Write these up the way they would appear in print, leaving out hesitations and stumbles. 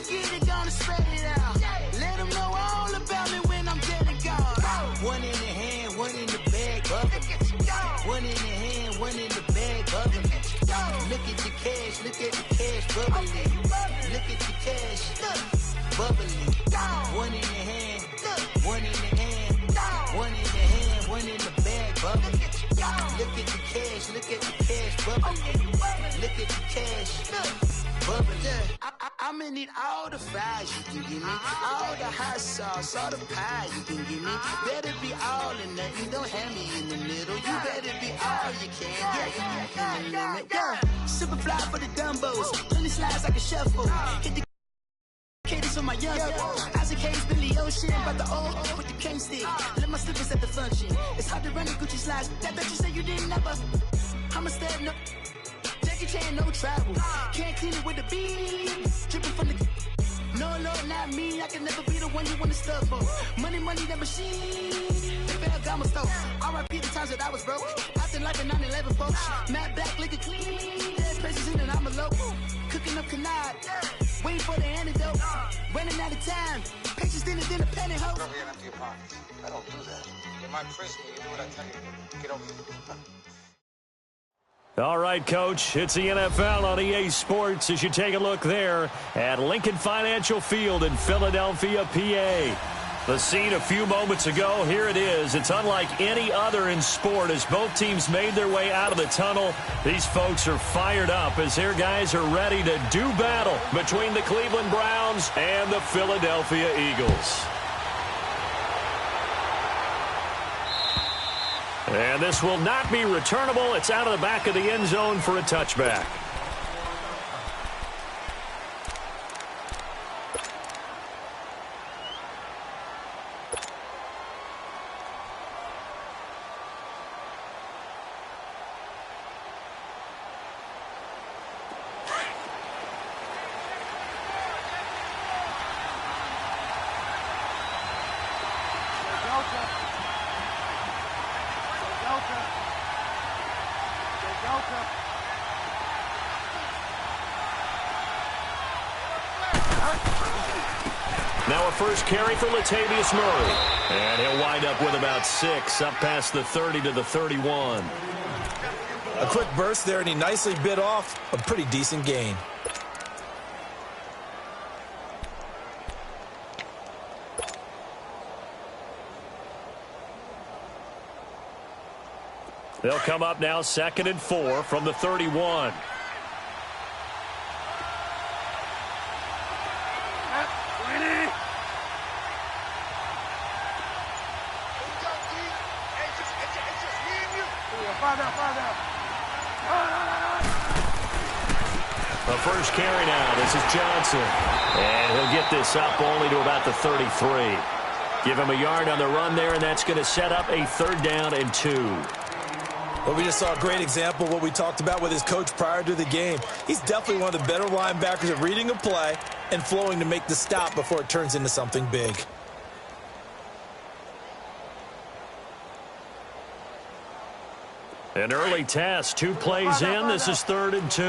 to get it, gonna spread it out. Let them know all about me when I'm dead and gone. One in the hand, one in the bag, bubbling. One in the hand, one in the bag, bubbling. Look at the cash, look at the cash, bubbling. Look at the cash, bubbling. One in the hand, one in the hand, one in the hand, one in the bag, bubbling. Look at the cash, look at the cash, bubbling. Look at the cash, bubbling. I'ma need all the fries you can give me, all the hot sauce, all the pie you can give me. Better be all or nothing, don't have me in the middle. You better be all you can, yeah. Super fly for the Dumbos, 20 slides like a shuffle. Hit the cadence on my young Isaac Hayes, Billy Ocean, but the old with the cane stick. Let my slippers at the function. It's hard to run the Gucci slides. That bitch you say you didn't never. I'ma step no. Jackie Chan, no travel. Can't clean it with the beat. Dripping from the. No, Lord, not me. I can never be the one you want to stuff for. Money, that machine. The Ferragamo stove. R.I.P. the times that I was broke. Acting like a 9/11 folks. Matte black, liquor clean. Dead places in and I'm a local. Cooking up canard. Waiting for the antidote. Running out of time. Patience than a penny hoe. Over here and empty your pockets. I don't do that. You might frisk me. You do what I tell you to do. Get over here. All right, Coach, it's the NFL on EA Sports as you take a look there at Lincoln Financial Field in Philadelphia, PA. The scene a few moments ago, here it is. It's unlike any other in sport as both teams made their way out of the tunnel. These folks are fired up as their guys are ready to do battle between the Cleveland Browns and the Philadelphia Eagles. And this will not be returnable. It's out of the back of the end zone for a touchback. Now a first carry for Latavius Murray. And he'll wind up with about 6, up past the 30 to the 31. A quick burst there, and he nicely bit off a pretty decent gain. They'll come up now 2nd and 4 from the 31. The first carry now. This is Johnson. And he'll get this up only to about the 33. Give him a yard on the run there, and that's going to set up a 3rd down and 2. Well, we just saw a great example of what we talked about with his coach prior to the game. He's definitely one of the better linebackers at reading a play and flowing to make the stop before it turns into something big. An early test, 2 plays in. This is 3rd and 2.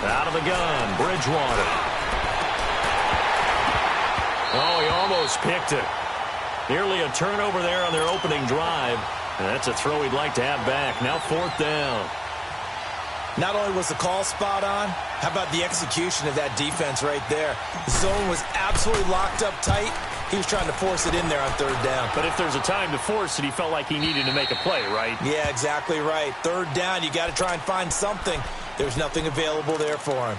Out of the gun, Bridgewater. Oh, he almost picked it. Nearly a turnover there on their opening drive. And that's a throw he'd like to have back. Now 4th down. Not only was the call spot on, how about the execution of that defense right there? The zone was absolutely locked up tight. He was trying to force it in there on 3rd down. But if there's a time to force it, he felt like he needed to make a play, right? Yeah, exactly right. 3rd down, you got to try and find something. There's nothing available there for him.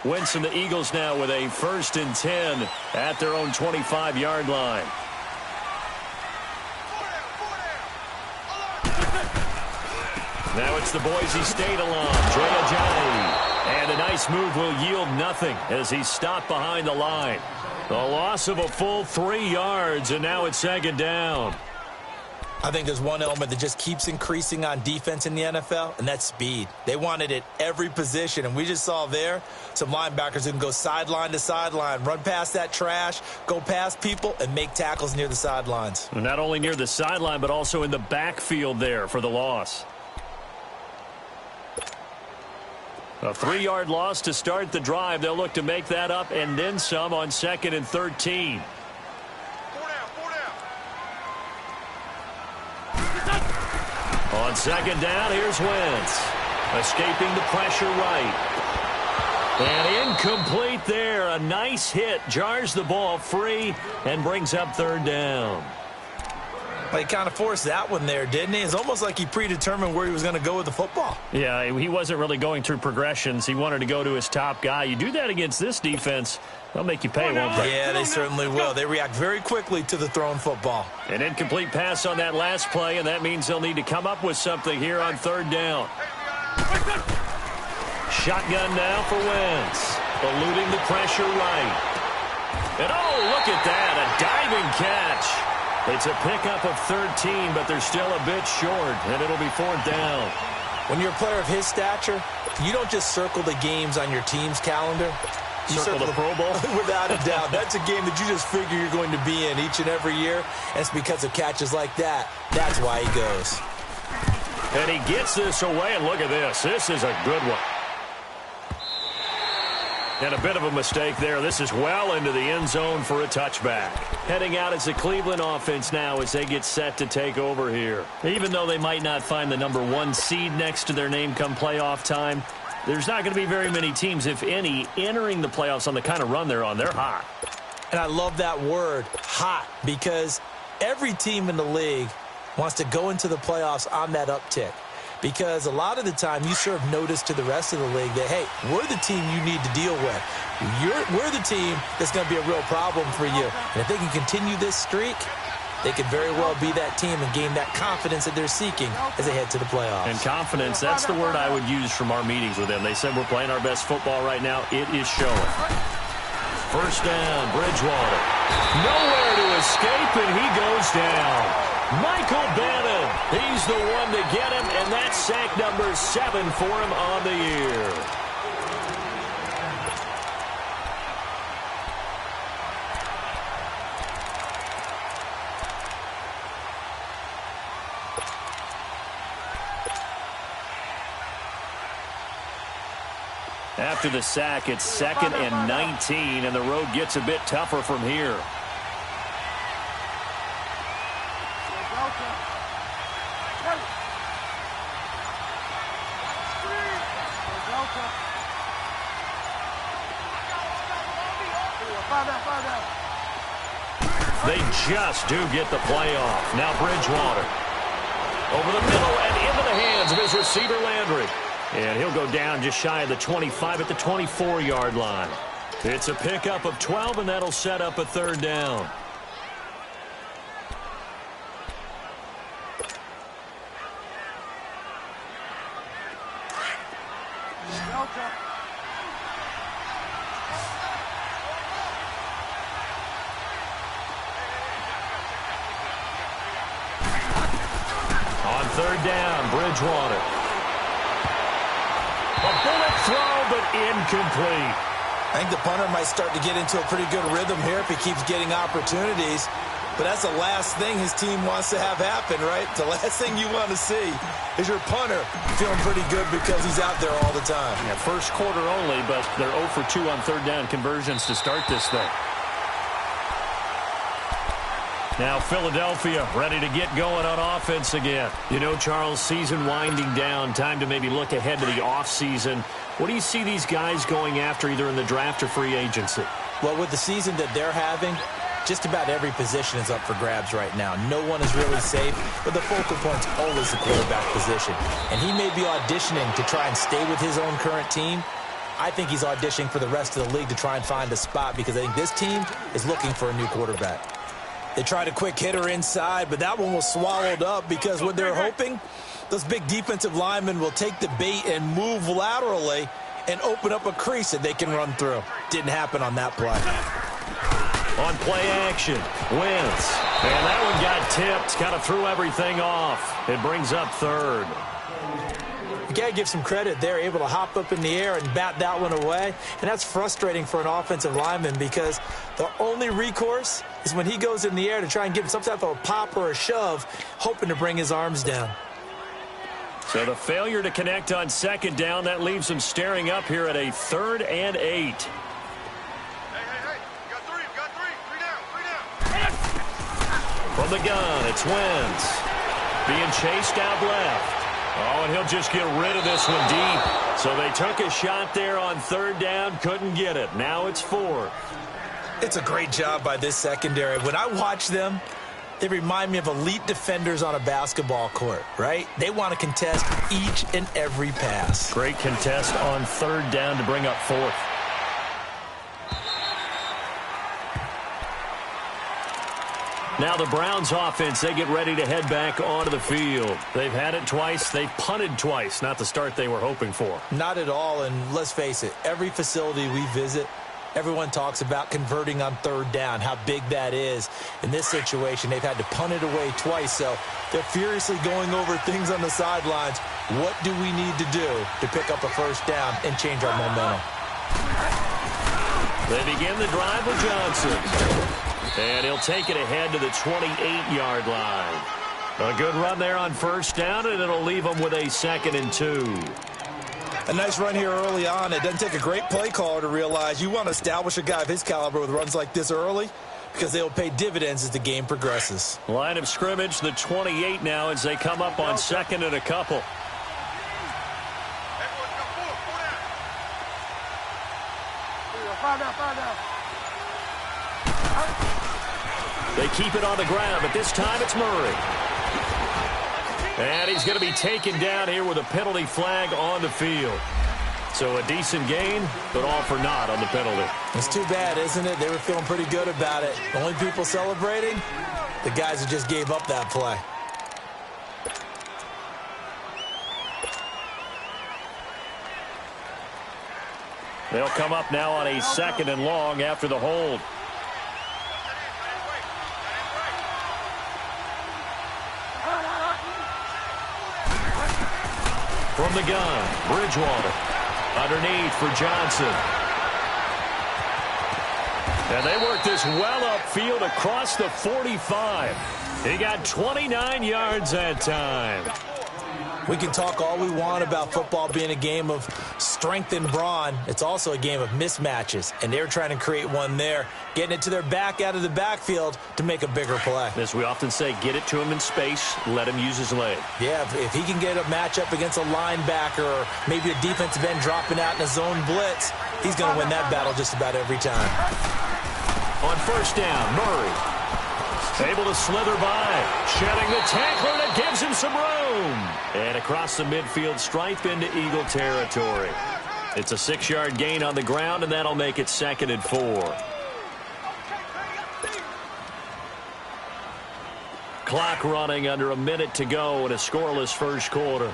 Winston, the Eagles now with a 1st and 10 at their own 25-yard line. Now it's the Boise State alum, Jay Ajayi. And a nice move will yield nothing as he's stopped behind the line. A loss of a full 3 yards, and now it's second down. I think there's one element that just keeps increasing on defense in the NFL, and that's speed. They want it at every position, and we just saw there some linebackers who can go sideline to sideline, run past that trash, go past people, and make tackles near the sidelines. Not only near the sideline, but also in the backfield there for the loss. A 3-yard loss to start the drive. They'll look to make that up and then some on 2nd and 13. On 2nd down, here's Wentz. Escaping the pressure right. And incomplete there. A nice hit. Jars the ball free and brings up 3rd down. Well, he kind of forced that one there, didn't he? It's almost like he predetermined where he was going to go with the football. Yeah, he wasn't really going through progressions. He wanted to go to his top guy. You do that against this defense, they'll make you pay, won't they? Yeah, they certainly will. They react very quickly to the thrown football. An incomplete pass on that last play, and that means they'll need to come up with something here on 3rd down. Shotgun now for Wentz. Eluding the pressure right. And oh, look at that, a diving catch. It's a pickup of 13, but they're still a bit short, and it'll be 4th down. When you're a player of his stature, you don't just circle the games on your team's calendar. You circle the Pro Bowl? Without a doubt. That's a game that you just figure you're going to be in each and every year, and it's because of catches like that. That's why he goes. And he gets this away, and look at this. This is a good one. And a bit of a mistake there. This is well into the end zone for a touchback. Heading out as the Cleveland offense now as they get set to take over here. Even though they might not find the #1 seed next to their name come playoff time, there's not going to be very many teams, if any, entering the playoffs on the kind of run they're on. They're hot. And I love that word, hot, because every team in the league wants to go into the playoffs on that uptick. Because a lot of the time you serve notice to the rest of the league that, hey, we're the team you need to deal with. We're the team that's going to be a real problem for you. And if they can continue this streak, they could very well be that team and gain that confidence that they're seeking as they head to the playoffs. And confidence, that's the word I would use from our meetings with them. They said we're playing our best football right now. It is showing. 1st down, Bridgewater. Nowhere to escape, and he goes down. Michael Bannon, he's the one to get him, and that's sack number 7 for him on the year. After the sack, it's 2nd and 19, and the road gets a bit tougher from here. They just do get the play off. Now Bridgewater. Over the middle and into the hands of his receiver Landry. And he'll go down just shy of the 25 at the 24-yard line. It's a pickup of 12, and that'll set up a 3rd down. On 3rd down, Bridgewater. A bullet throw, but incomplete. I think the punter might start to get into a pretty good rhythm here if he keeps getting opportunities. But that's the last thing his team wants to have happen, right? The last thing you want to see is your punter feeling pretty good because he's out there all the time. Yeah, first quarter only, but they're 0 for 2 on 3rd down conversions to start this thing. Now Philadelphia ready to get going on offense again. You know, Charles, season winding down, time to maybe look ahead to the offseason. What do you see these guys going after either in the draft or free agency? Well, with the season that they're having, just about every position is up for grabs right now. No one is really safe, but the focal point's always the quarterback position. And he may be auditioning to try and stay with his own current team. I think he's auditioning for the rest of the league to try and find a spot because I think this team is looking for a new quarterback. They tried a quick hitter inside, but that one was swallowed up because what they're hoping, those big defensive linemen will take the bait and move laterally and open up a crease that they can run through. Didn't happen on that play. On play action, Wentz. And that one got tipped, kind of threw everything off. It brings up third. You got to give some credit. They're able to hop up in the air and bat that one away. And that's frustrating for an offensive lineman because the only recourse is when he goes in the air to try and give some type of a pop or a shove, hoping to bring his arms down. So the failure to connect on second down, that leaves him staring up here at a 3rd and 8. From the gun, it's Wentz. Being chased out left. Oh, and he'll just get rid of this one deep. So they took a shot there on 3rd down, couldn't get it. Now it's 4th. It's a great job by this secondary. When I watch them, they remind me of elite defenders on a basketball court, right? They want to contest each and every pass. Great contest on 3rd down to bring up 4th. Now the Browns offense, they get ready to head back onto the field. They've had it twice. They've punted twice. Not the start they were hoping for. Not at all, and let's face it, every facility we visit, everyone talks about converting on 3rd down, how big that is. In this situation, they've had to punt it away twice, so they're furiously going over things on the sidelines. What do we need to do to pick up a 1st down and change our momentum? They begin the drive with Johnson. And he'll take it ahead to the 28-yard line. A good run there on 1st down, and it'll leave them with a 2nd and 2. A nice run here early on. It doesn't take a great play caller to realize you want to establish a guy of his caliber with runs like this early because they'll pay dividends as the game progresses. Line of scrimmage, the 28 now as they come up on 2nd and a couple. They keep it on the ground, but this time it's Murray. And he's going to be taken down here with a penalty flag on the field. So a decent gain, but all for naught on the penalty. It's too bad, isn't it? They were feeling pretty good about it. The only people celebrating, the guys who just gave up that play. They'll come up now on a 2nd and long after the hold. From the gun, Bridgewater. Underneath for Johnson. And they work this well upfield across the 45. He got 29 yards that time. We can talk all we want about football being a game of strength and brawn. It's also a game of mismatches, and they're trying to create one there, getting it to their back out of the backfield to make a bigger play. As we often say, get it to him in space, let him use his leg. Yeah, if he can get a matchup against a linebacker or maybe a defensive end dropping out in a zone blitz, he's going to win that battle just about every time. On 1st down, Murray. Able to slither by, shedding the tackler that gives him some room. And across the midfield stripe into Eagle territory. It's a 6-yard gain on the ground, and that'll make it 2nd and 4. Clock running under a minute to go in a scoreless 1st quarter.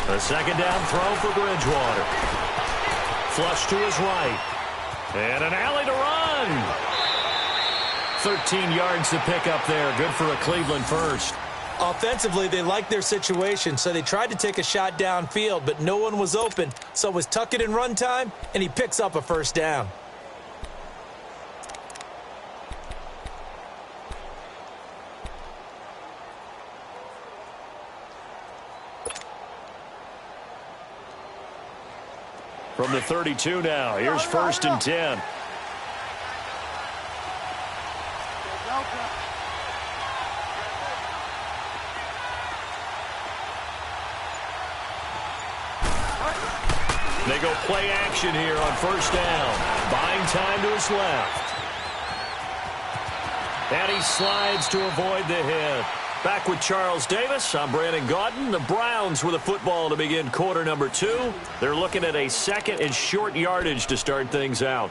A 2nd down throw for Bridgewater. Flush to his right. And an alley to run. 13 yards to pick up there. Good for a Cleveland 1st. Offensively, they liked their situation, so they tried to take a shot downfield, but no one was open. So it was tuck it in run time, and he picks up a 1st down. From the 32 now, here's 1st and 10. They go play action here on 1st down. Buying time to his left. And he slides to avoid the hit. Back with Charles Davis, I'm Brandon Gaudin. The Browns with a football to begin quarter number 2. They're looking at a 2nd and short yardage to start things out.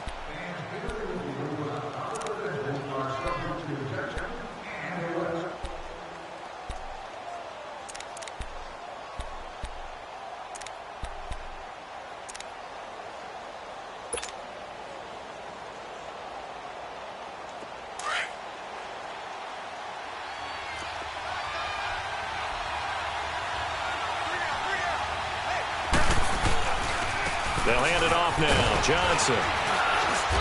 They'll hand it off now. Johnson.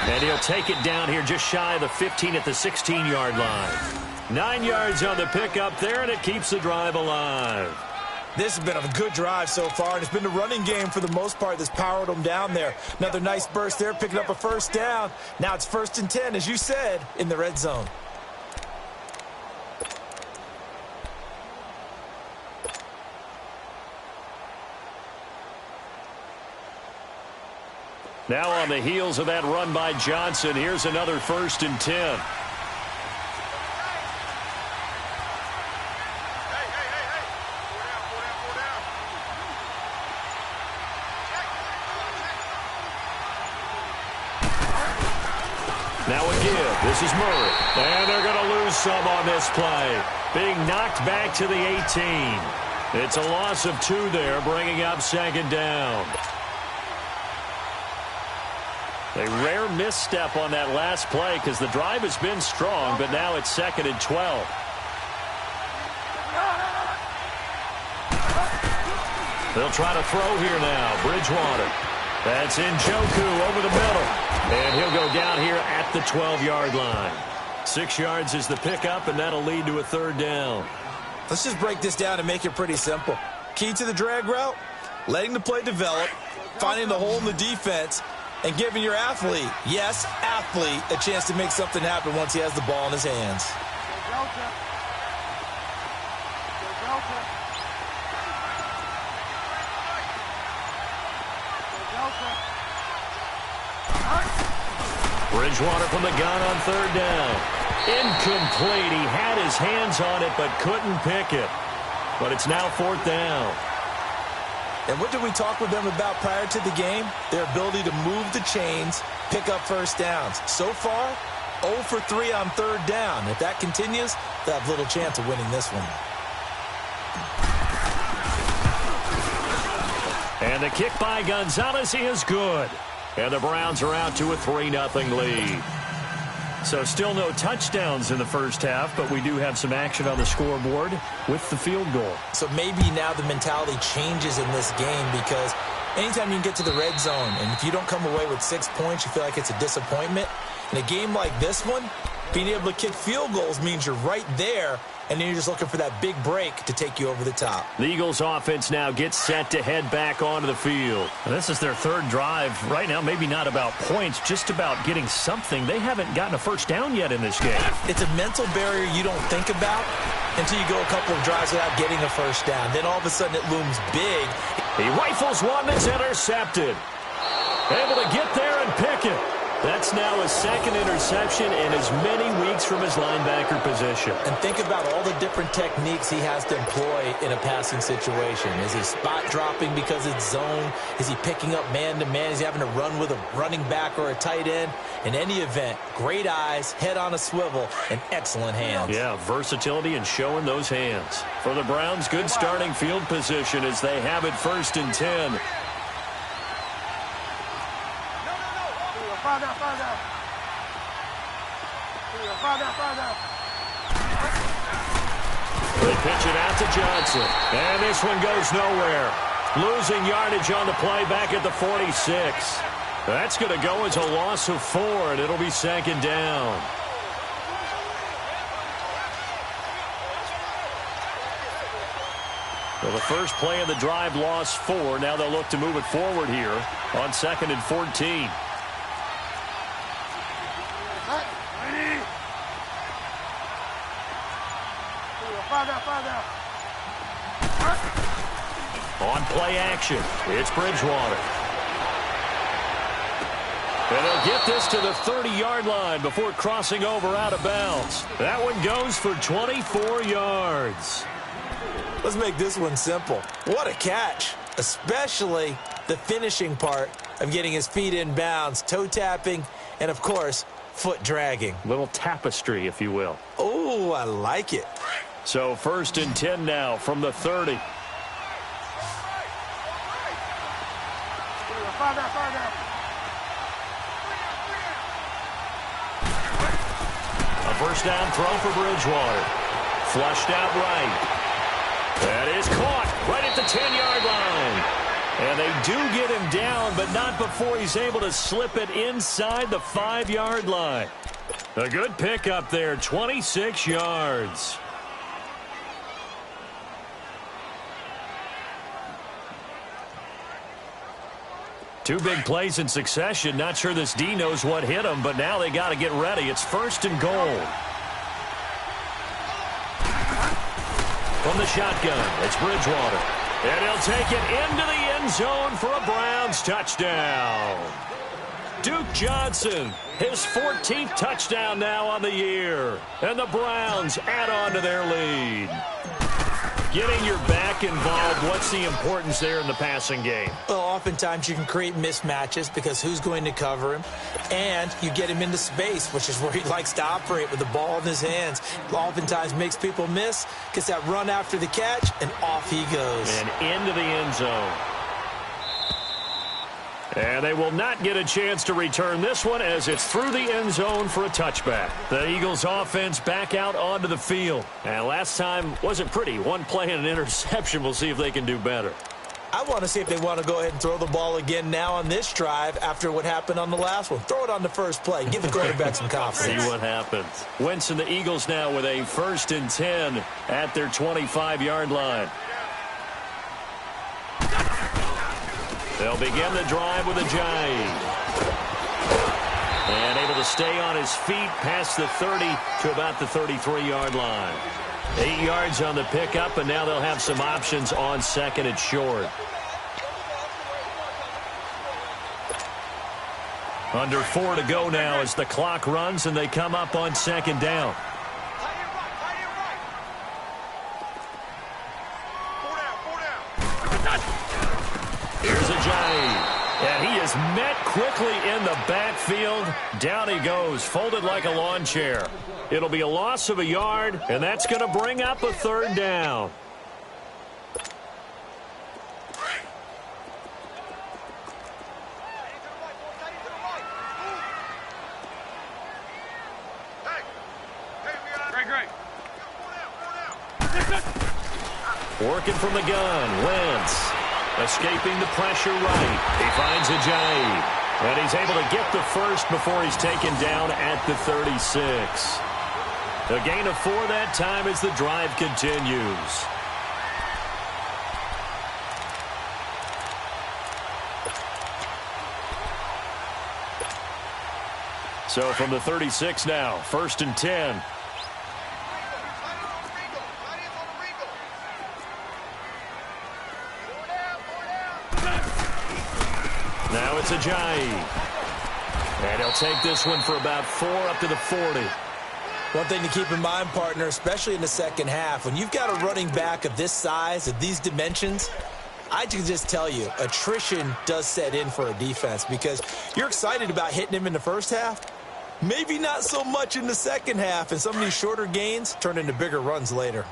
And he'll take it down here just shy of the 15 at the 16-yard line. 9 yards on the pickup there, and it keeps the drive alive. This has been a good drive so far, and it's been the running game for the most part that's powered them down there. Another nice burst there, picking up a first down. Now it's 1st and 10, as you said, in the red zone. Now on the heels of that run by Johnson, here's another 1st and 10. Now a give. This is Murray. And they're going to lose some on this play. Being knocked back to the 18. It's a loss of 2 there, bringing up 2nd down. A rare misstep on that last play because the drive has been strong, but now it's 2nd and 12. They'll try to throw here now. Bridgewater. That's Njoku over the middle. And he'll go down here at the 12-yard line. 6 yards is the pickup, and that'll lead to a 3rd down. Let's just break this down and make it pretty simple. Key to the drag route, letting the play develop, finding the hole in the defense, and giving your athlete, yes, athlete, a chance to make something happen once he has the ball in his hands. Bridgewater from the gun on 3rd down. Incomplete. He had his hands on it but couldn't pick it. But it's now 4th down. And what did we talk with them about prior to the game? Their ability to move the chains, pick up first downs. So far, 0 for 3 on 3rd down. If that continues, they'll have little chance of winning this one. And the kick by Gonzalez is good. And the Browns are out to a 3-0 lead. So still no touchdowns in the first half, but we do have some action on the scoreboard with the field goal. So maybe now the mentality changes in this game because anytime you can get to the red zone, and if you don't come away with 6 points, you feel like it's a disappointment. In a game like this one, being able to kick field goals means you're right there, and then you're just looking for that big break to take you over the top. The Eagles offense now gets set to head back onto the field. And this is their 3rd drive. Right now, maybe not about points, just about getting something. They haven't gotten a first down yet in this game. It's a mental barrier you don't think about until you go a couple of drives without getting a first down. Then all of a sudden it looms big. He rifles one that's intercepted. Able to get there and pick it. That's now his 2nd interception in as many weeks from his linebacker position. And think about all the different techniques he has to employ in a passing situation. Is he spot dropping because it's zone? Is he picking up man-to-man? Is he having to run with a running back or a tight end? In any event, great eyes, head on a swivel, and excellent hands. Yeah, versatility and showing those hands. For the Browns, good starting field position as they have it 1st and 10. They pitch it out to Johnson. And this one goes nowhere. Losing yardage on the play back at the 46. That's going to go as a loss of 4, and it'll be 2nd down. Well, the first play of the drive lost 4. Now they'll look to move it forward here on 2nd and 14. On play action, it's Bridgewater. And they'll get this to the 30-yard line before crossing over out of bounds. That one goes for 24 yards. Let's make this one simple. What a catch, especially the finishing part of getting his feet in bounds, toe tapping, and, of course, foot dragging. Little tapestry, if you will. Oh, I like it. So 1st and 10 now from the 30. A first down throw for Bridgewater. Flushed out right. That is caught right at the 10-yard line. And they do get him down, but not before he's able to slip it inside the 5-yard line. A good pickup there, 26 yards. Two big plays in succession. Not sure this D knows what hit him, but now they got to get ready. It's 1st and goal. From the shotgun, it's Bridgewater. And he'll take it into the end zone for a Browns touchdown. Duke Johnson, his 14th touchdown now on the year. And the Browns add on to their lead. Getting your back involved, what's the importance there in the passing game? Well, oftentimes you can create mismatches because who's going to cover him? And you get him into space, which is where he likes to operate with the ball in his hands. Oftentimes makes people miss, gets that run after the catch, and off he goes. And into the end zone. And they will not get a chance to return this one as it's through the end zone for a touchback. The Eagles offense back out onto the field. And last time wasn't pretty. One play and an interception. We'll see if they can do better. I want to see if they want to go ahead and throw the ball again now on this drive after what happened on the last one. Throw it on the first play. Give the quarterback some confidence. See what happens. Wentz and the Eagles now with a 1st and 10 at their 25-yard line. They'll begin the drive with a jive. And able to stay on his feet past the 30 to about the 33-yard line. 8 yards on the pickup, and now they'll have some options on 2nd and short. Under 4 to go now as the clock runs, and they come up on 2nd down. Here's a jive. And he is met quickly in the backfield. Down he goes, folded like a lawn chair. It'll be a loss of a yard, and that's going to bring up a 3rd down. Working from the gun, Wentz. Escaping the pressure right. He finds a jive. And he's able to get the first before he's taken down at the 36. A gain of 4 that time as the drive continues. So from the 36 now, 1st and 10. Now it's a jive. And he'll take this one for about 4 up to the 40. One thing to keep in mind, partner, especially in the second half, when you've got a running back of this size, of these dimensions, I can just tell you, attrition does set in for a defense because you're excited about hitting him in the first half. Maybe not so much in the second half, and some of these shorter gains turn into bigger runs later.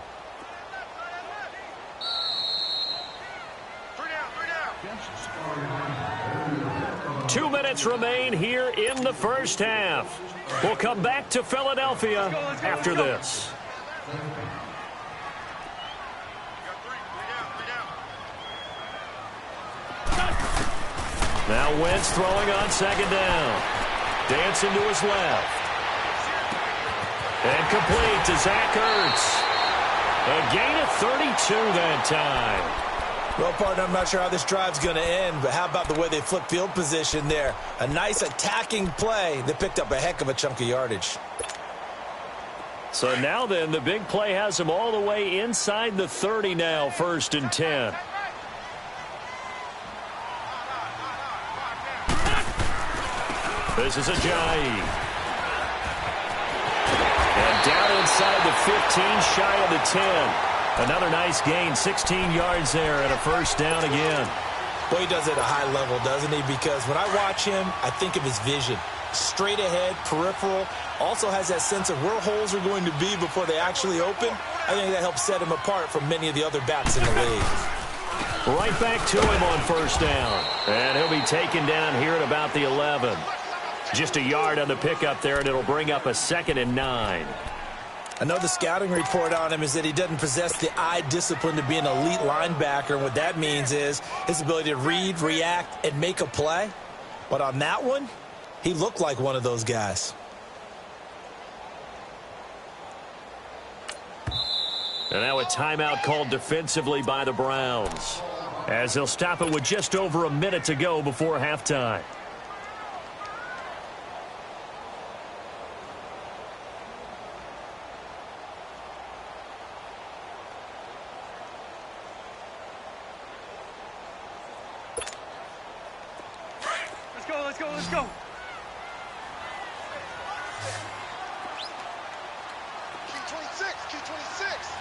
2 minutes remain here in the first half. We'll come back to Philadelphia after this. Now Wentz throwing on 2nd down. Dancing to his left. And complete to Zach Ertz. A gain of 32 that time. Well, partner, I'm not sure how this drive's going to end, but how about the way they flip field position there? A nice attacking play that picked up a heck of a chunk of yardage. So now then, the big play has him all the way inside the 30 now, 1st and 10. This is a jive. And down inside the 15, shy of the 10. Another nice gain, 16 yards there and a 1st down again. Boy, he does it at a high level, doesn't he? Because when I watch him, I think of his vision. Straight ahead, peripheral, also has that sense of where holes are going to be before they actually open. I think that helps set him apart from many of the other backs in the league. Right back to him on 1st down. And he'll be taken down here at about the 11. Just a yard on the pickup there, and it'll bring up a 2nd and 9. I know the scouting report on him is that he doesn't possess the eye discipline to be an elite linebacker. And what that means is his ability to read, react, and make a play. But on that one, he looked like one of those guys. And now a timeout called defensively by the Browns, as they'll stop it with just over a minute to go before halftime. Let's go. Key 26.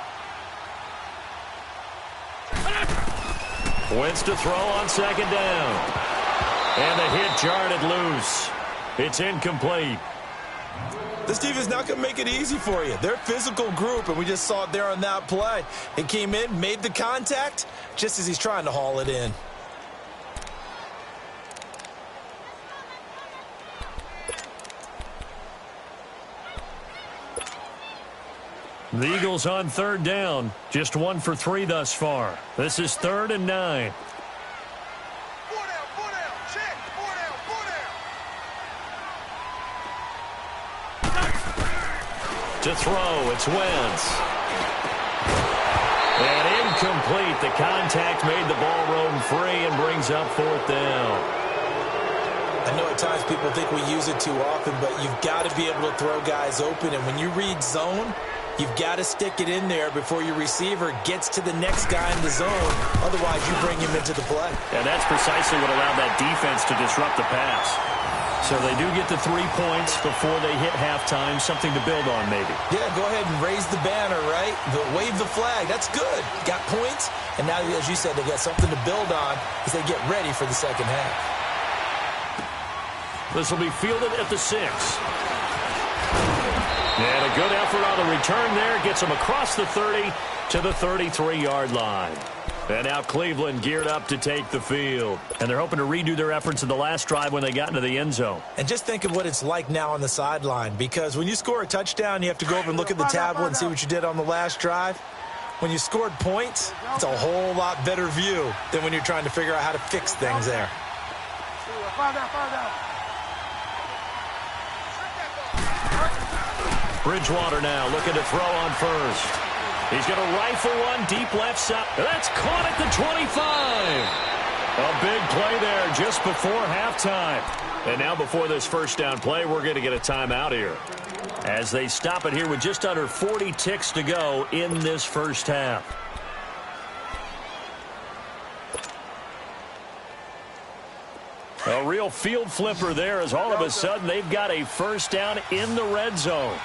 Wentz to throw on second down. And the hit jarred it loose. It's incomplete. This defense is not going to make it easy for you. They're a physical group, and we just saw it there on that play. It came in, made the contact, just as he's trying to haul it in. The Eagles on third down. Just 1 for 3 thus far. This is 3rd and 9. 4 down. Check. 4 down. To throw, it's Wentz. And incomplete. The contact made the ball roam free and brings up 4th down. I know at times people think we use it too often, but you've got to be able to throw guys open. And when you read zone, you've got to stick it in there before your receiver gets to the next guy in the zone. Otherwise, you bring him into the play. And that's precisely what allowed that defense to disrupt the pass. So they do get the 3 points before they hit halftime, something to build on maybe. Yeah, go ahead and raise the banner, right? Wave the flag. That's good. Got points, and now, as you said, they got something to build on as they get ready for the second half. This will be fielded at the 6. And a good effort on the return there. Gets him across the 30 to the 33-yard line. And now Cleveland geared up to take the field. And they're hoping to redo their efforts in the last drive when they got into the end zone. And just think of what it's like now on the sideline. Because when you score a touchdown, you have to go over and look at the tablet and see what you did on the last drive. When you scored points, it's a whole lot better view than when you're trying to figure out how to fix things there. Bridgewater now looking to throw on first. He's going to rifle one deep left side. That's caught at the 25. A big play there just before halftime. And now before this first down play, we're going to get a timeout here, as they stop it here with just under 40 ticks to go in this first half. A real field flipper there, as all of a sudden they've got a first down in the red zone.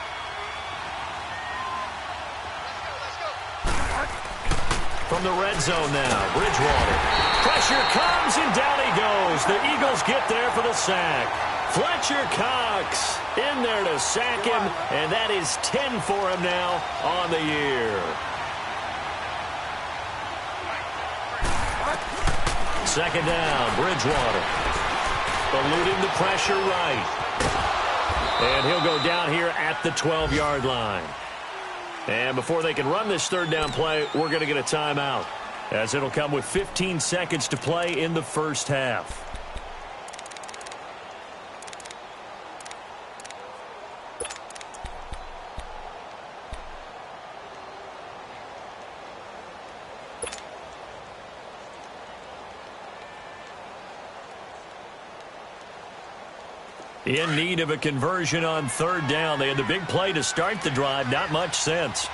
From the red zone now, Bridgewater. Pressure comes, and down he goes. The Eagles get there for the sack. Fletcher Cox in there to sack him, and that is 10 for him now on the year. Second down, Bridgewater. Eluding the pressure right. And he'll go down here at the 12-yard line. And before they can run this third down play, we're going to get a timeout, as it'll come with 15 seconds to play in the first half. In need of a conversion on third down. They had the big play to start the drive. Not much sense.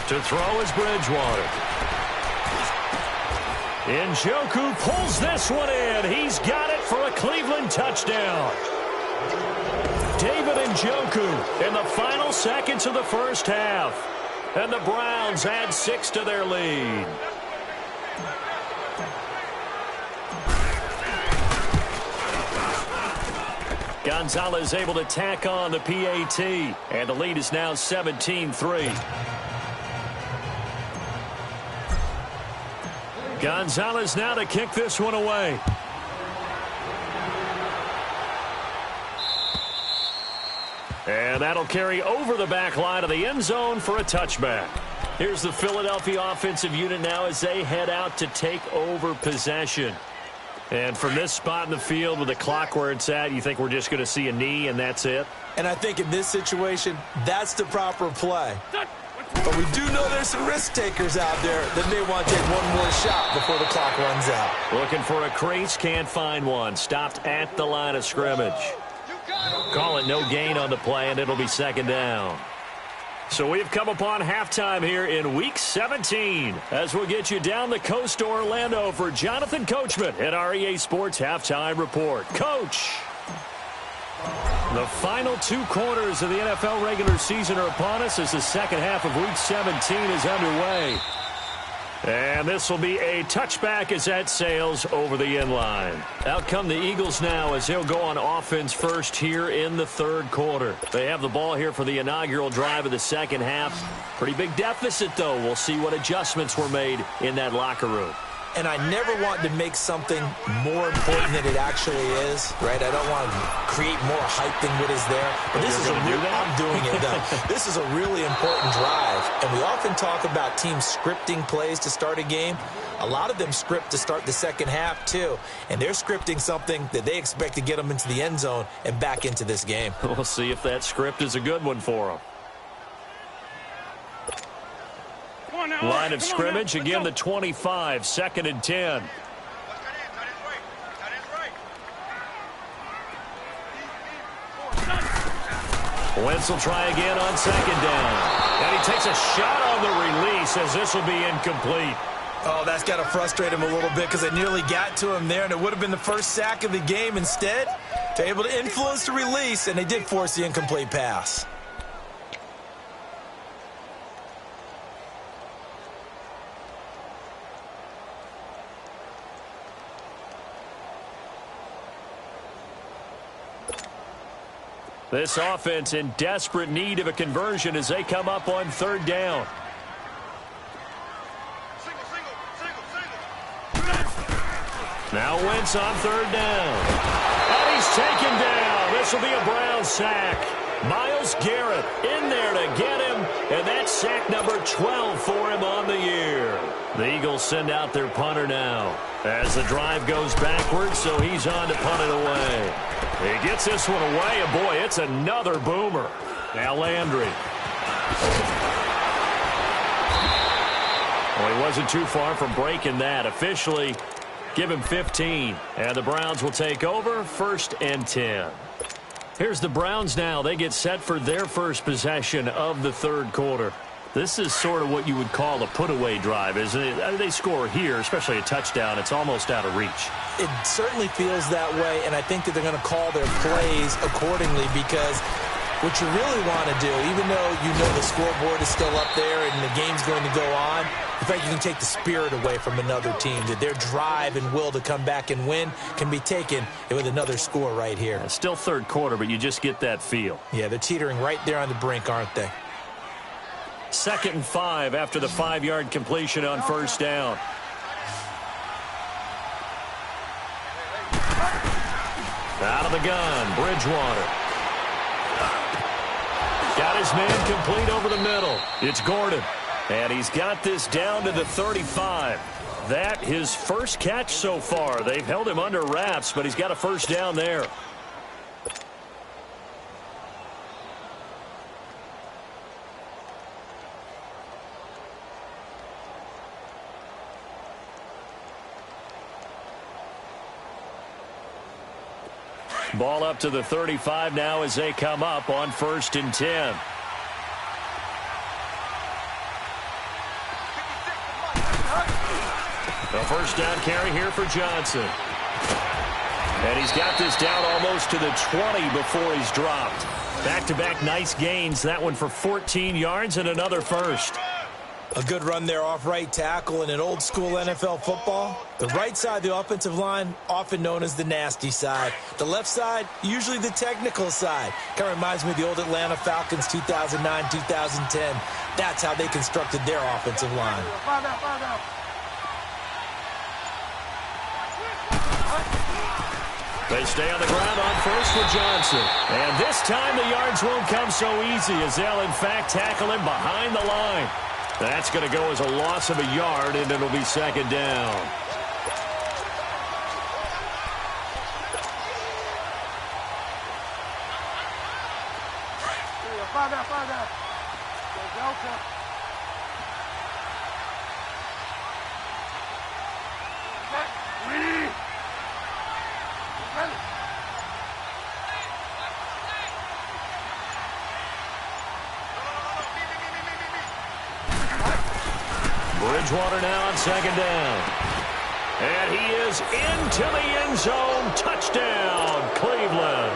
To throw is Bridgewater. Njoku pulls this one in. He's got it for a Cleveland touchdown. David Njoku in the final seconds of the first half. And the Browns add 6 to their lead. Gonzalez able to tack on the PAT, and the lead is now 17-3. Gonzalez now to kick this one away. And that'll carry over the back line of the end zone for a touchback. Here's the Philadelphia offensive unit now as they head out to take over possession. And from this spot in the field with the clock where it's at, you think we're just going to see a knee and that's it? And I think in this situation, that's the proper play. But we do know there's some risk takers out there that may want to take one more shot before the clock runs out. Looking for a crease, can't find one. Stopped at the line of scrimmage. Call it no gain on the play, and it'll be second down. So we've come upon halftime here in Week 17 as we'll get you down the coast to Orlando for Jonathan Coachman at our EA Sports Halftime Report. Coach! The final 2 quarters of the NFL regular season are upon us as the second half of Week 17 is underway. And this will be a touchback as that sails over the end line. Out come the Eagles now as they'll go on offense first here in the third quarter. They have the ball here for the inaugural drive of the second half. Pretty big deficit, though. We'll see what adjustments were made in that locker room. And I never want to make something more important than it actually is, right? I don't want to create more hype than what is there. But this is I'm doing it, though. This is a really important drive. And we often talk about teams scripting plays to start a game. A lot of them script to start the second half, too. And they're scripting something that they expect to get them into the end zone and back into this game. We'll see if that script is a good one for them. Line of scrimmage, again the 25, 2nd and 10. Wentz will try again on 2nd down. And he takes a shot on the release as this will be incomplete. Oh, that's got to frustrate him a little bit because they nearly got to him there, and it would have been the first sack of the game. Instead, they're able to influence the release, and they did force the incomplete pass. This offense in desperate need of a conversion as they come up on 3rd down. Now Wentz on 3rd down. And he's taken down. This will be a Brown sack. Myles Garrett in there to get him, and that's sack number 12 for him on the year. The Eagles send out their punter now as the drive goes backwards, so he's on to punt it away. He gets this one away, and boy, it's another boomer. Now Landry. Well, he wasn't too far from breaking that. Officially, give him 15, and the Browns will take over 1st and 10. Here's the Browns now. They get set for their first possession of the third quarter. This is sort of what you would call a put-away drive, isn't it? They score here, especially a touchdown. It's almost out of reach. It certainly feels that way, and I think that they're going to call their plays accordingly because what you really want to do, even though you know the scoreboard is still up there and the game's going to go on, in fact, you can take the spirit away from another team, that their drive and will to come back and win can be taken with another score right here. It's still third quarter, but you just get that feel. Yeah, they're teetering right there on the brink, aren't they? 2nd and 5 after the 5-yard completion on 1st down. Out of the gun, Bridgewater. Got his man complete over the middle. It's Gordon. And he's got this down to the 35. That his first catch so far. They've held him under wraps, but he's got a first down there. Ball up to the 35 now as they come up on 1st and 10. A first down carry here for Johnson. And he's got this down almost to the 20 before he's dropped. Back-to-back nice gains. That one for 14 yards and another first. A good run there off right tackle in an old school NFL football. The right side of the offensive line, often known as the nasty side. The left side, usually the technical side. Kind of reminds me of the old Atlanta Falcons 2009, 2010. That's how they constructed their offensive line. They stay on the ground on first with Johnson. And this time the yards won't come so easy as they'll, in fact, tackle him behind the line. That's going to go as a loss of a yard, and it'll be second down. Bridgewater now on second down. And he is into the end zone. Touchdown, Cleveland.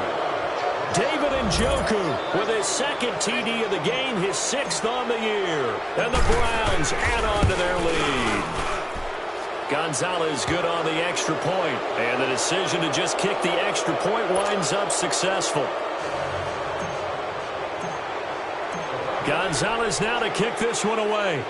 David Njoku with his second TD of the game, his 6th on the year. And the Browns add on to their lead. Gonzalez good on the extra point. And the decision to just kick the extra point winds up successful. Gonzalez now to kick this one away.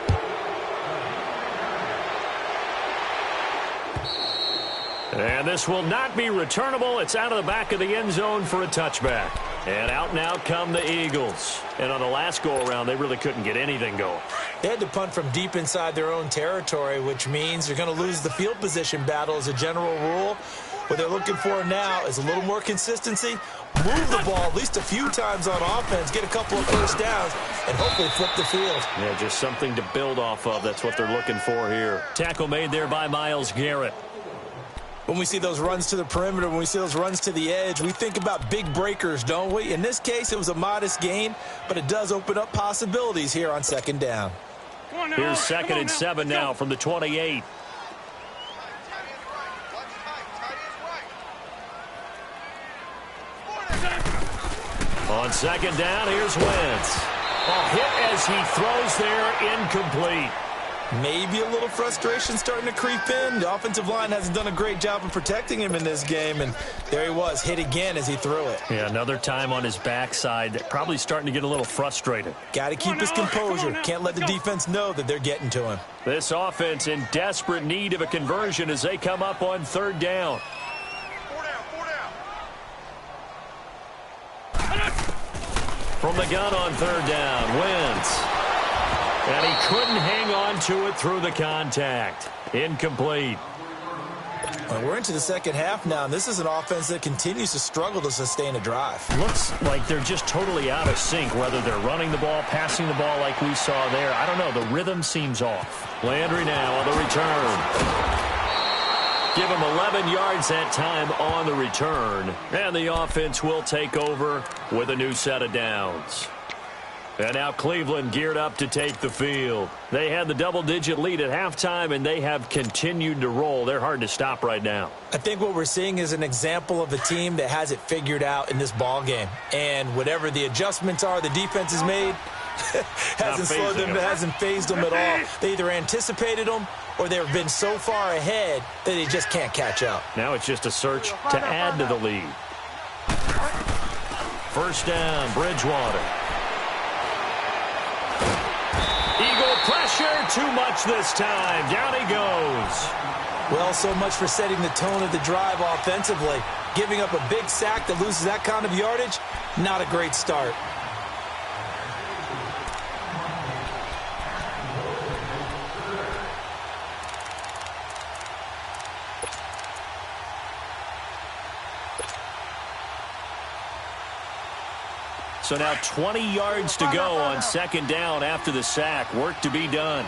And this will not be returnable. It's out of the back of the end zone for a touchback. And out come the Eagles. And on the last go-around, they really couldn't get anything going. They had to punt from deep inside their own territory, which means they're going to lose the field position battle as a general rule. What they're looking for now is a little more consistency, move the ball at least a few times on offense, get a couple of first downs, and hopefully flip the field. Yeah, just something to build off of. That's what they're looking for here. Tackle made there by Myles Garrett. When we see those runs to the perimeter, when we see those runs to the edge, we think about big breakers, don't we? In this case, it was a modest gain, but it does open up possibilities here on second down. Here's second and 7 now from the 28. On second down, here's Wentz. A hit as he throws there, incomplete. Maybe a little frustration starting to creep in. The offensive line hasn't done a great job of protecting him in this game, and there he was, hit again as he threw it. Yeah, another time on his backside, probably starting to get a little frustrated. Got to keep his composure. Can't let the defense know that they're getting to him. This offense in desperate need of a conversion as they come up on third down. From the gun on third down, Wentz. And he couldn't hang on to it through the contact. Incomplete. Well, we're into the second half now, and this is an offense that continues to struggle to sustain a drive. Looks like they're just totally out of sync, whether they're running the ball, passing the ball like we saw there. I don't know. The rhythm seems off. Landry now on the return. Give him 11 yards that time on the return. And the offense will take over with a new set of downs. And now Cleveland geared up to take the field. They had the double-digit lead at halftime, and they have continued to roll. They're hard to stop right now. I think what we're seeing is an example of a team that has it figured out in this ball game. And whatever the adjustments are the defense has made, hasn't slowed them, hasn't phased them at all. They either anticipated them or they've been so far ahead that they just can't catch up. Now it's just a search to add to the lead. First down, Bridgewater. Eagle pressure, too much this time. Down he goes. Well, so much for setting the tone of the drive offensively. Giving up a big sack that loses that kind of yardage, not a great start. So now 20 yards to go on second down after the sack. Work to be done.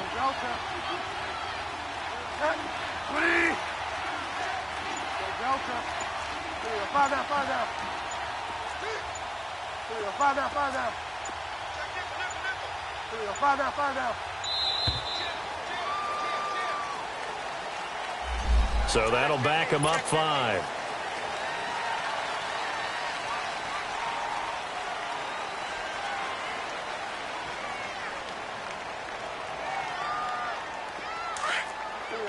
So that'll back him up 5.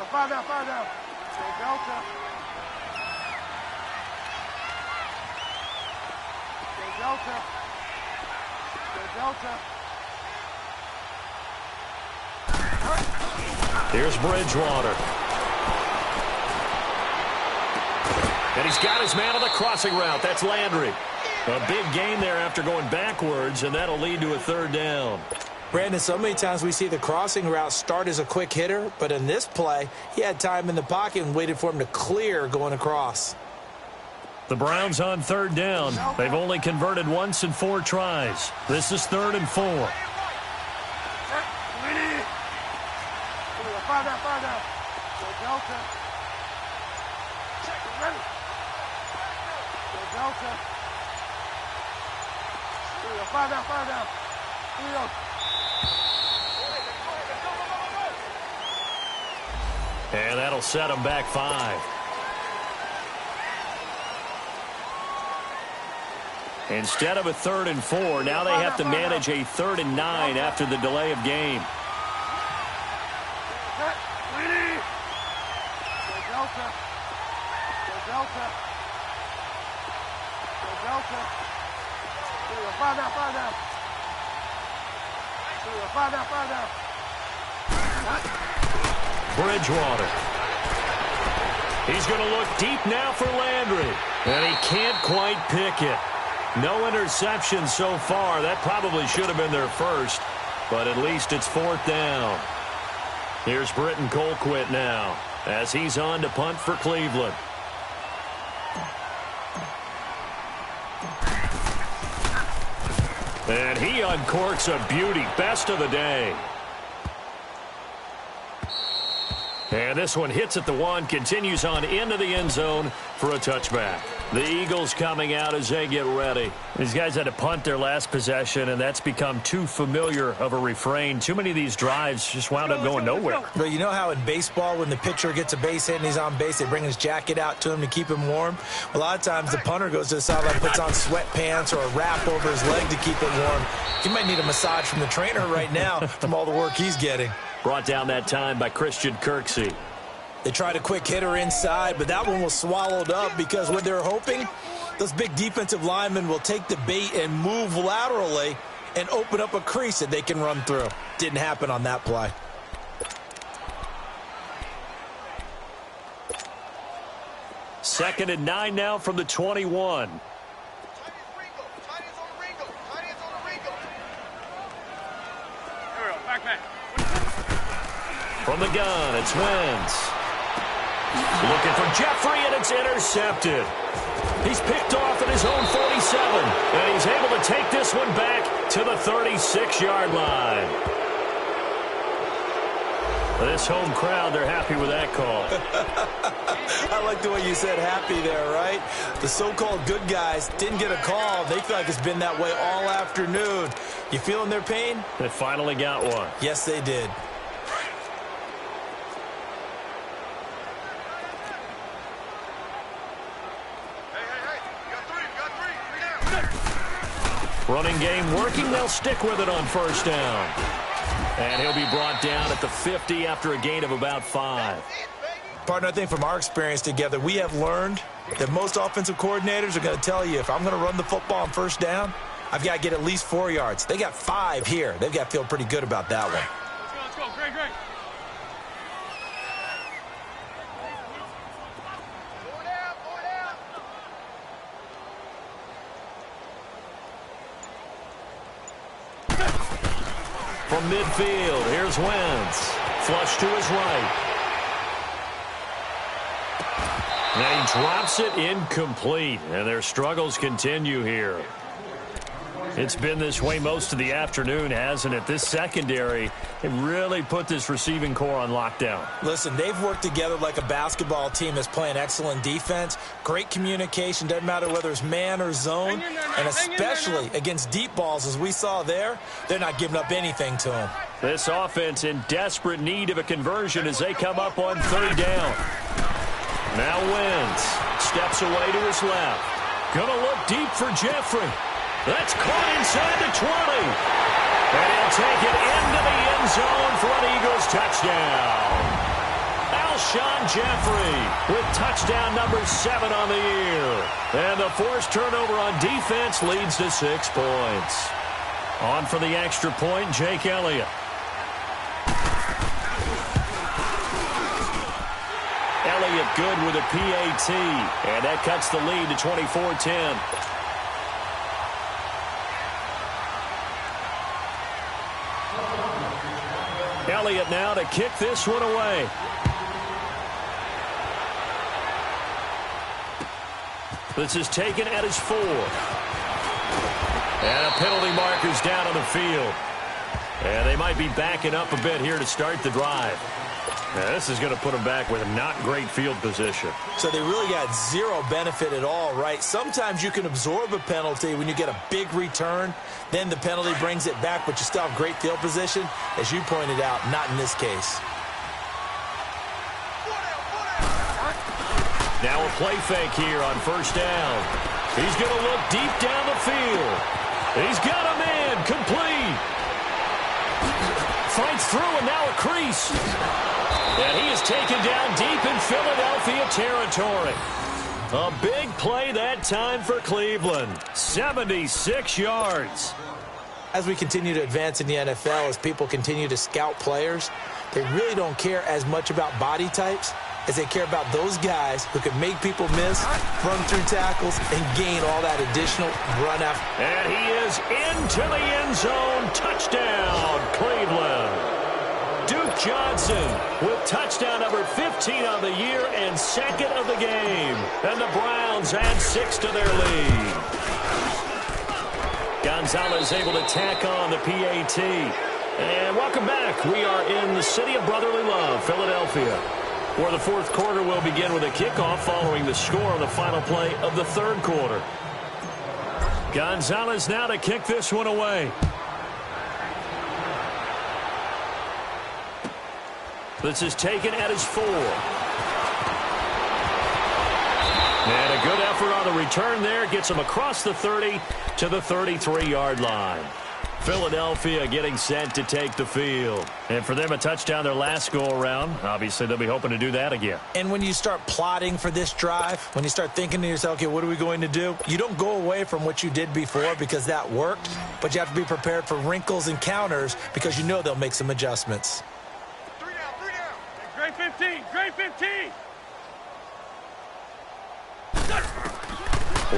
Fire down, fire down. Go Delta. Go Delta. Go Delta. Here's Bridgewater. And he's got his man on the crossing route. That's Landry. A big gain there after going backwards, and that'll lead to a third down. Brandon, so many times we see the crossing route start as a quick hitter, but in this play, he had time in the pocket and waited for him to clear going across. The Browns on third down. They've only converted once in 4 tries. This is 3rd and 4. Fire down, fire down. Go Delta. Check, ready. Go Delta. Fire down, fire down. And that'll set them back 5. Instead of a 3rd and 4, now they have to manage a 3rd and 9 after the delay of game. Go Delta. Go Delta. Go Delta. Fire down, fire down. Fire down, fire down. Bridgewater. He's going to look deep now for Landry. And he can't quite pick it. No interception so far. That probably should have been their first. But at least it's 4th down. Here's Britton Colquitt now as he's on to punt for Cleveland. And he uncorks a beauty. Best of the day. And this one hits at the 1, continues on into the end zone for a touchback. The Eagles coming out as they get ready. These guys had to punt their last possession, and that's become too familiar of a refrain. Too many of these drives just wound up going nowhere. But you know how in baseball, when the pitcher gets a base hit and he's on base, they bring his jacket out to him to keep him warm? A lot of times the punter goes to the sideline, puts on sweatpants or a wrap over his leg to keep it warm. He might need a massage from the trainer right now from all the work he's getting. Brought down that time by Christian Kirksey. They tried a quick hitter inside, but that one was swallowed up because what they're hoping, those big defensive linemen will take the bait and move laterally and open up a crease that they can run through. Didn't happen on that play. Second and 9 now from the 21. From the gun, it's Wentz. Looking for Jeffrey, and it's intercepted. He's picked off at his own 47, and he's able to take this one back to the 36-yard line. This home crowd, they're happy with that call. I like the way you said happy there, right? The so-called good guys didn't get a call. They feel like it's been that way all afternoon. You feeling their pain? They finally got one. Yes, they did. Running game working. They'll stick with it on first down. And he'll be brought down at the 50 after a gain of about 5. Partner, I think from our experience together, we have learned that most offensive coordinators are going to tell you, if I'm going to run the football on first down, I've got to get at least 4 yards. They got 5 here. They've got to feel pretty good about that one. Let's go. Great, great. From midfield, here's Wentz. Flush to his right. And he drops it incomplete. And their struggles continue here. It's been this way most of the afternoon, hasn't it? This secondary, it really put this receiving core on lockdown. Listen, they've worked together like a basketball team that's playing excellent defense. Great communication, doesn't matter whether it's man or zone. And especially against deep balls, as we saw there, they're not giving up anything to them. This offense in desperate need of a conversion as they come up on third down. Now Wentz steps away to his left. Gonna look deep for Jeffrey. That's caught inside the 20. And he'll take it into the end zone for an Eagles touchdown. Jeffrey with touchdown number 7 on the year. And the forced turnover on defense leads to 6 points. On for the extra point, Jake Elliott. Elliott good with a PAT, and that cuts the lead to 24-10. Elliott now to kick this one away. This is taken at his 4. And a penalty marker's down on the field. And they might be backing up a bit here to start the drive. Now, this is going to put them back with a not great field position. So they really got zero benefit at all, right? Sometimes you can absorb a penalty when you get a big return. Then the penalty brings it back, but you still have great field position. As you pointed out, not in this case. Now a play fake here on first down. He's going to look deep down the field. He's got a man complete. Fights through and now a crease. And he is taken down deep in Philadelphia territory. A big play that time for Cleveland. 76 yards. As we continue to advance in the NFL, as people continue to scout players, they really don't care as much about body types as they care about those guys who can make people miss, run through tackles, and gain all that additional run after. And he is into the end zone. Touchdown, Cleveland. Duke Johnson with touchdown number 15 on the year and 2nd of the game. And the Browns add 6 to their lead. Gonzalez able to tack on the PAT. And welcome back. We are in the city of brotherly love, Philadelphia, where the 4th quarter will begin with a kickoff following the score on the final play of the 3rd quarter. Gonzalez now to kick this one away. This is taken at his 4. And a good effort on the return there. Gets him across the 30 to the 33-yard line. Philadelphia getting set to take the field. And for them, a touchdown their last go-around. Obviously, they'll be hoping to do that again. And when you start plotting for this drive, when you start thinking to yourself, okay, what are we going to do? You don't go away from what you did before because that worked, but you have to be prepared for wrinkles and counters because you know they'll make some adjustments. 3 down. Great 15. Great 15.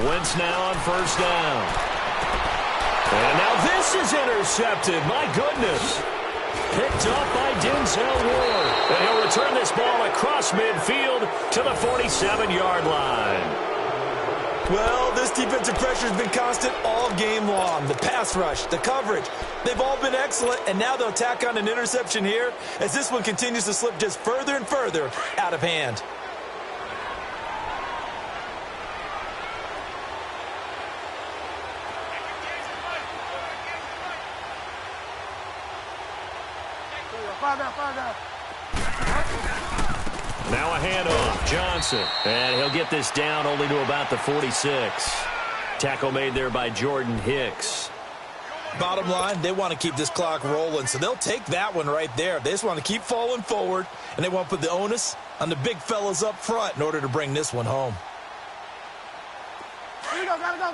Wentz now on first down. And now this is intercepted. My goodness. Picked up by Denzel Ward. And he'll return this ball across midfield to the 47-yard line. Well, this defensive pressure has been constant all game long. The pass rush, the coverage, they've all been excellent, and now they'll tack on an interception here as this one continues to slip just further and further out of hand. Now a handoff, Johnson. And he'll get this down only to about the 46. Tackle made there by Jordan Hicks. Bottom line, they want to keep this clock rolling, so they'll take that one right there. They just want to keep falling forward, and they want to put the onus on the big fellas up front in order to bring this one home. Here we go, gotta go.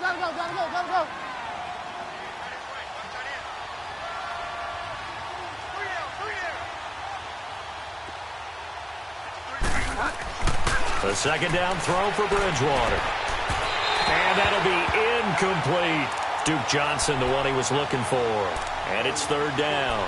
The second down throw for Bridgewater. And that'll be incomplete. Duke Johnson, the one he was looking for. And it's 3rd down.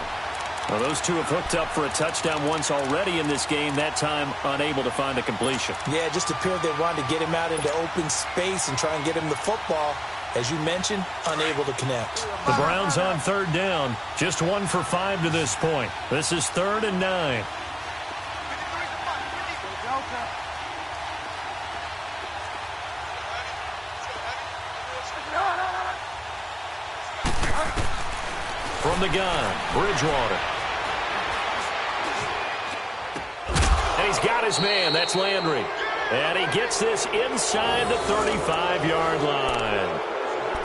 Well, those two have hooked up for a touchdown once already in this game, that time unable to find a completion. Yeah, it just appeared they wanted to get him out into open space and try and get him the football. As you mentioned, unable to connect. The Browns on 3rd down, just 1 for 5 to this point. This is 3rd and 9. From the gun, Bridgewater. And he's got his man. That's Landry. And he gets this inside the 35-yard line.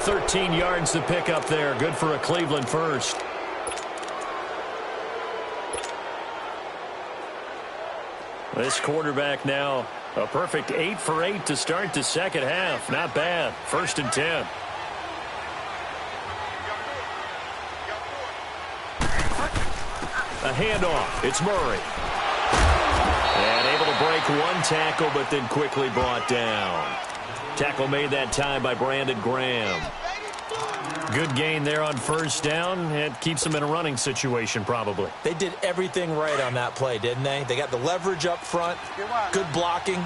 13 yards to pick up there. Good for a Cleveland first. This quarterback now a perfect 8 for 8 to start the second half. Not bad. 1st and 10. A handoff. It's Murray. And able to break one tackle, but then quickly brought down. Tackle made that time by Brandon Graham. Good gain there on 1st down. It keeps them in a running situation probably. They did everything right on that play, didn't they? They got the leverage up front, good blocking,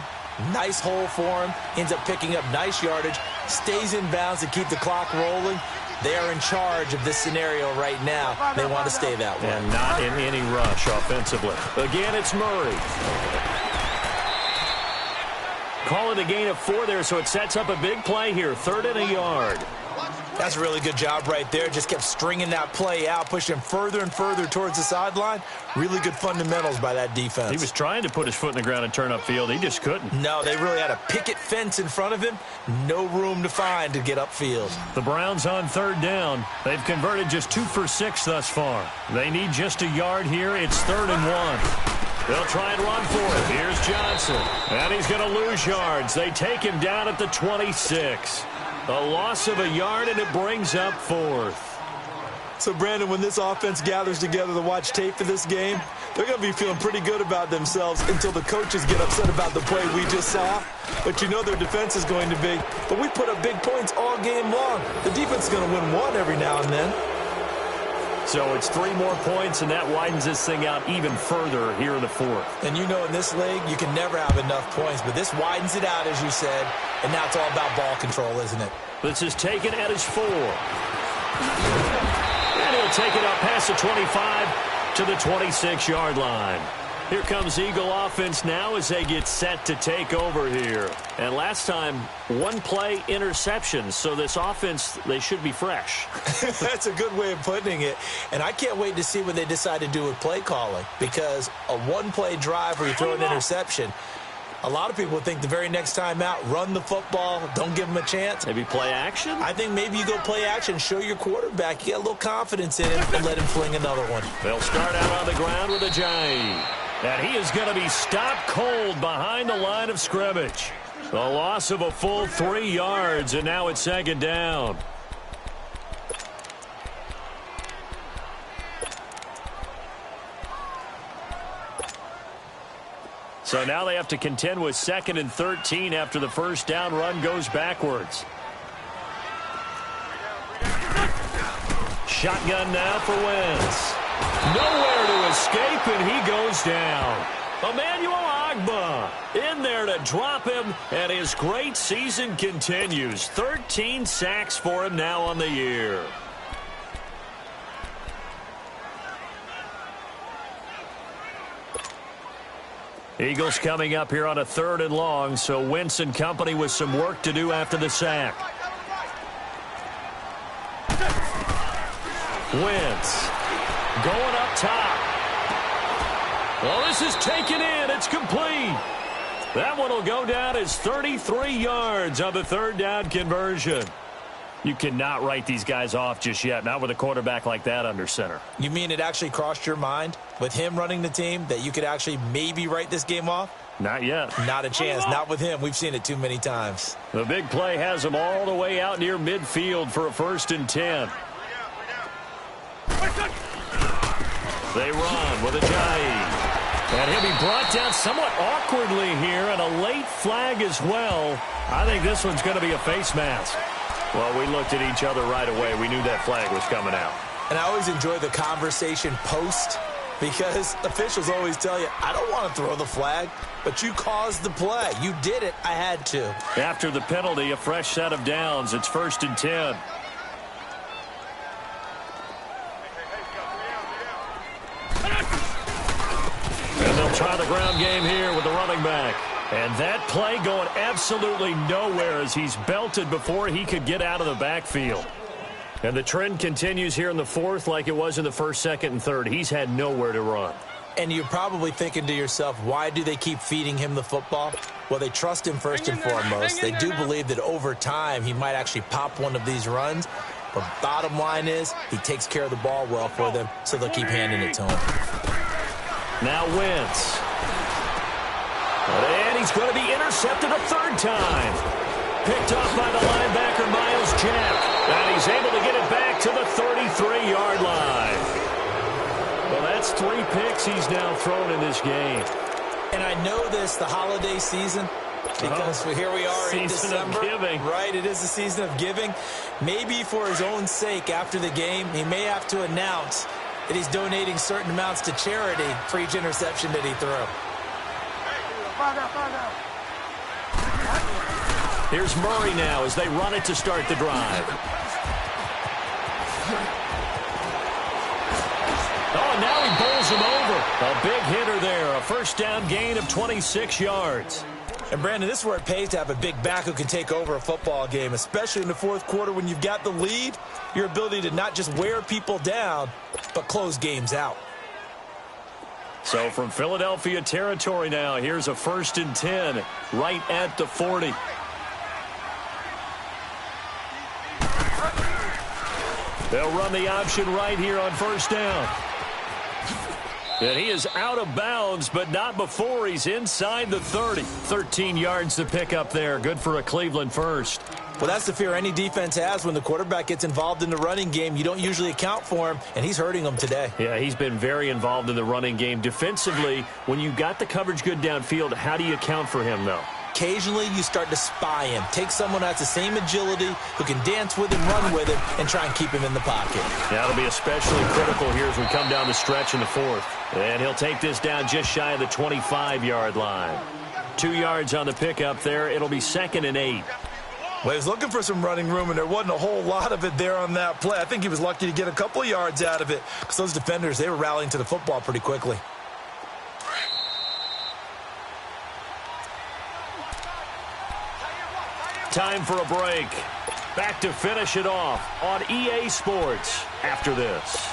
nice hole for him, ends up picking up nice yardage, stays in bounds to keep the clock rolling. They are in charge of this scenario right now. They want to stay that way. And not in any rush offensively. Again, it's Murray. Call it a gain of 4 there, so it sets up a big play here. 3rd and a yard. That's a really good job right there. Just kept stringing that play out, pushing him further and further towards the sideline. Really good fundamentals by that defense. He was trying to put his foot in the ground and turn upfield. He just couldn't. No, they really had a picket fence in front of him. No room to find to get upfield. The Browns on 3rd down. They've converted just 2 for 6 thus far. They need just a yard here. It's 3rd and 1. They'll try and run for it. Here's Johnson. And he's going to lose yards. They take him down at the 26. A loss of a yard, and it brings up 4th. So, Brandon, when this offense gathers together to watch tape for this game, they're going to be feeling pretty good about themselves until the coaches get upset about the play we just saw. But you know their defense is going to be. But we put up big points all game long. The defense is going to win one every now and then. So it's 3 more points, and that widens this thing out even further here in the 4th. And you know in this league, you can never have enough points. But this widens it out, as you said. And now it's all about ball control, isn't it? This is taken at his 4. And he'll take it up past the 25 to the 26-yard line. Here comes Eagle offense now as they get set to take over here. And last time, 1 play interception. So this offense, they should be fresh. That's a good way of putting it. And I can't wait to see what they decide to do with play calling. Because a 1-play drive where you throw an interception, a lot of people think the very next time out, run the football, don't give them a chance. Maybe play action? I think maybe you go play action, show your quarterback, you get a little confidence in him, and let him fling another one. They'll start out on the ground with Ajayi. And he is going to be stopped cold behind the line of scrimmage. The loss of a full 3 yards, and now it's 2nd down. So now they have to contend with 2nd and 13 after the 1st down run goes backwards. Shotgun now for Wentz. Nowhere to escape, and he goes down. Emmanuel Ogbah in there to drop him, and his great season continues. 13 sacks for him now on the year. Eagles coming up here on a 3rd and long, so Wentz and company with some work to do after the sack. Wentz going up top. Well, this is taken in. It's complete. That one will go down as 33 yards on the 3rd down conversion. You cannot write these guys off just yet, not with a quarterback like that under center. You mean it actually crossed your mind with him running the team that you could actually maybe write this game off? Not yet. Not a chance. Not with him. We've seen it too many times. The big play has him all the way out near midfield for a 1st and 10. They run with Ajayi. And he'll be brought down somewhat awkwardly here, and a late flag as well. I think this one's going to be a face mask. Well, we looked at each other right away. We knew that flag was coming out. And I always enjoy the conversation post, because officials always tell you, I don't want to throw the flag, but you caused the play. You did it. I had to. After the penalty, a fresh set of downs. It's 1st and 10. And they'll try the ground game here with the running back. And that play going absolutely nowhere as he's belted before he could get out of the backfield. And the trend continues here in the 4th like it was in the 1st, 2nd, and 3rd. He's had nowhere to run. And you're probably thinking to yourself, why do they keep feeding him the football? Well, they trust him first and foremost. They do believe that over time he might actually pop one of these runs. But bottom line is he takes care of the ball well for them, so they'll keep handing it to him. Now Wentz. he's going to be intercepted a third time. Picked off by the linebacker, Miles Jack. And he's able to get it back to the 33-yard line. Well, that's 3 picks he's now thrown in this game. And I know this, the holiday season, because here we are in December. Season of giving. Right, it is the season of giving. Maybe for his own sake after the game, he may have to announce that he's donating certain amounts to charity for each interception that he threw. Here's Murray now as they run it to start the drive. Oh, and now he bowls him over. A big hitter there. A first down gain of 26 yards. And, Brandon, this is where it pays to have a big back who can take over a football game, especially in the fourth quarter when you've got the lead, your ability to not just wear people down, but close games out. So from Philadelphia territory now, here's a 1st and 10 right at the 40. They'll run the option right here on 1st down. And he is out of bounds, but not before he's inside the 30. 13 yards to pick up there. Good for a Cleveland first. Well, that's the fear any defense has when the quarterback gets involved in the running game. You don't usually account for him, and he's hurting them today. Yeah, he's been very involved in the running game. Defensively, when you got the coverage good downfield, how do you account for him, though? Occasionally, you start to spy him. Take someone who has the same agility, who can dance with him, run with him, and try and keep him in the pocket. That'll be especially critical here as we come down the stretch in the 4th. And he'll take this down just shy of the 25-yard line. 2 yards on the pickup there. It'll be 2nd and 8. Well, he was looking for some running room, and there wasn't a whole lot of it there on that play. I think he was lucky to get a couple of yards out of it because those defenders, they were rallying to the football pretty quickly. Time for a break. Back to finish it off on EA Sports after this.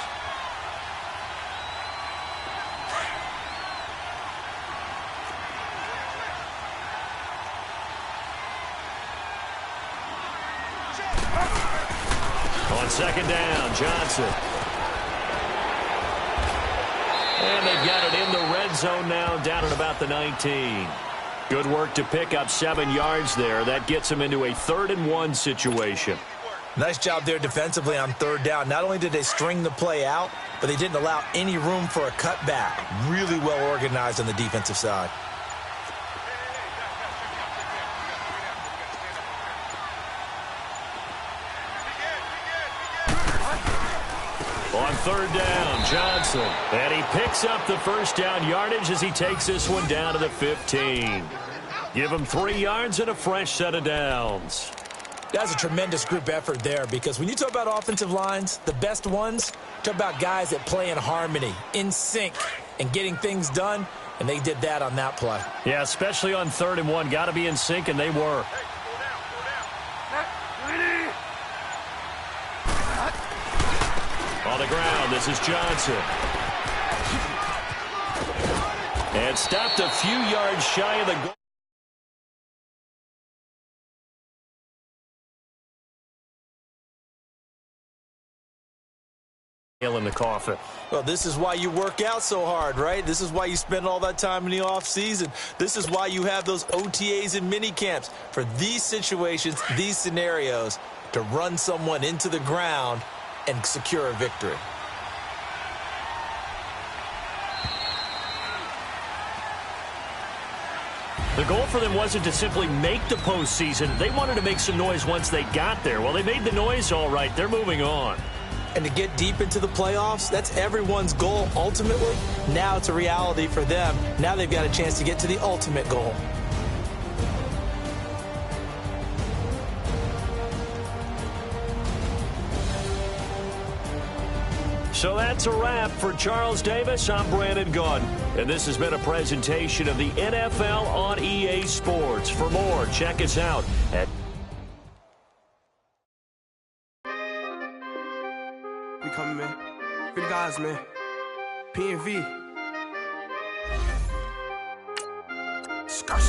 On 2nd down, Johnson. And they've got it in the red zone now, down at about the 19. Good work to pick up 7 yards there. That gets him into a 3rd and 1 situation. Nice job there defensively on 3rd down. Not only did they string the play out, but they didn't allow any room for a cutback. Really well organized on the defensive side. On 3rd down, Johnson. And he picks up the first down yardage as he takes this one down to the 15. Give him 3 yards and a fresh set of downs. That's a tremendous group effort there because when you talk about offensive lines, the best ones, talk about guys that play in harmony, in sync, and getting things done, and they did that on that play. Yeah, especially on 3rd and 1. Got to be in sync, and they were. On the ground, this is Johnson. And stopped a few yards shy of the goal. In the coffin. Well, this is why you work out so hard, right? This is why you spend all that time in the offseason. This is why you have those OTAs and mini camps for these situations, these scenarios, to run someone into the ground and secure a victory. The goal for them wasn't to simply make the postseason. They wanted to make some noise once they got there. Well, they made the noise all right. They're moving on. And to get deep into the playoffs, that's everyone's goal ultimately. Now it's a reality for them. Now they've got a chance to get to the ultimate goal. So that's a wrap for Charles Davis. I'm Brandon Gunn. And this has been a presentation of the NFL on EA Sports. For more, check us out at We coming, man. For the guys, man. PNV. Skirt.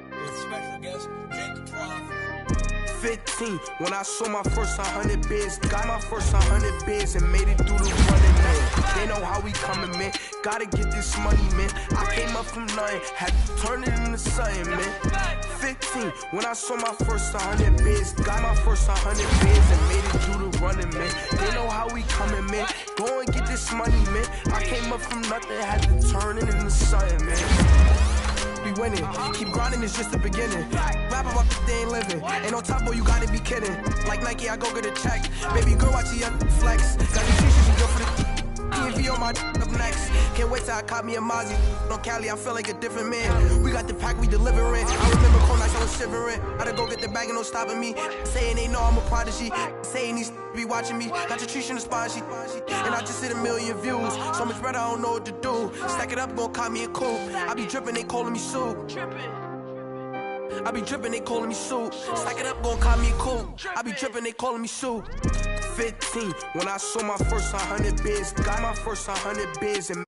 With special guest, Jake Trough. 15, when I saw my first 100 bids, got my first 100 bids and made it through the running, man. They know how we coming, man. Gotta get this money, man. I came up from nothing, had to turn it into something, man. 15, when I saw my first 100 bids, got my first 100 bids and made it through the running, man. They know how we coming, man. Go and get this money, man. I came up from nothing, had to turn it into something, man. We winning, keep grinding, it's just the beginning. Rap about the they ain't living. Ain't no top boy, you gotta be kidding. Like Nike, I go get a check. Baby girl, watch you flex. Got the t-shirts, you go for the PNV on my up next. Can't wait till I caught me a Mozzie. On Cali, I feel like a different man. We got the pack, we delivering. I remember cold nights, I was shivering. Gotta go get the bag and no stopping me. Saying they know I'm a prodigy. Saying these be watching me. Got your trees in the spot, and I just hit 1 million views. So much better, I don't know what to do. Stack it up, gon' call me a coupe. I be dripping, they calling me soup. I be dripping, they calling me soup. Stack it up, gon' call me a coupe. I be dripping, they calling me soup. 15, when I saw my first 100 bids, got my first 100 bids and